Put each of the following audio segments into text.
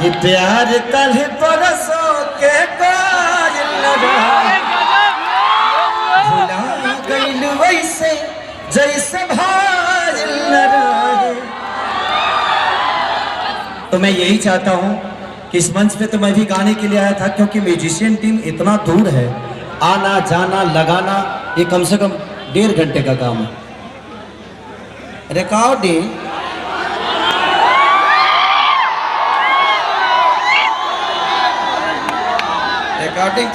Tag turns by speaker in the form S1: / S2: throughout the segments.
S1: ये प्यार कल परसों के कायल भुला गइल वैसे जैसे भाइल रहे। तो मैं यही चाहता हूं कि इस मंच पे तो मैं भी गाने के लिए आया था, क्योंकि म्यूजिशियन टीम इतना दूर है, आना जाना लगाना ये कम से कम 1.5 घंटे का काम है। रिकॉर्डिंग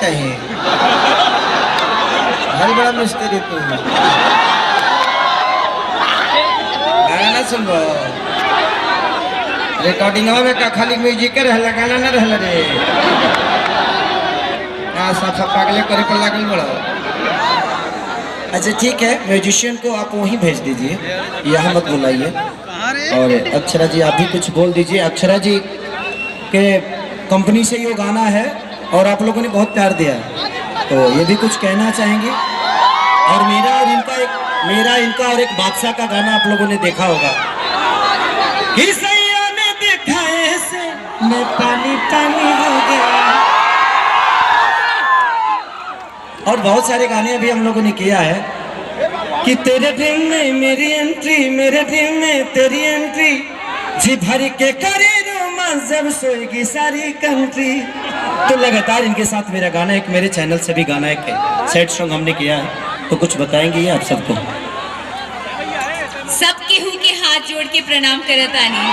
S1: चाहिए, हर बड़ा मिस्त्री तू गाना सुनबो। रिकॉर्डिंग में का खाली म्यूजिक रहला, गाना ना रहला रे। साफ पागले करे पर लागल बड़ा। अच्छा ठीक है, म्यूजिशियन को आप वहीं भेज दीजिए, यहाँ मत बुलाइए। और अक्षरा जी आप भी कुछ बोल दीजिए। अक्षरा जी के कंपनी से ये गाना है और आप लोगों ने बहुत प्यार दिया है, तो ये भी कुछ कहना चाहेंगे। और मेरा इनका और एक बादशाह का गाना आप लोगों ने देखा होगा कि सैया ने देखा ऐसे मैं पानी पानी हो गया। और बहुत सारे गाने अभी हम लोगों ने किया है कि तेरे ड्रीम में मेरी एंट्री, मेरे ड्रीम में तेरी एंट्री, जी भर के करे रोमांस जब सोएगी सारी कंट्री। तो लगातार इनके साथ मेरा गाना एक मेरे चैनल से भी गाना एक सेट सॉन्ग हमने किया है, तो कुछ बताएंगे ये आप सबको?
S2: सबके हूँ के हाथ जोड़ के प्रणाम करतानी।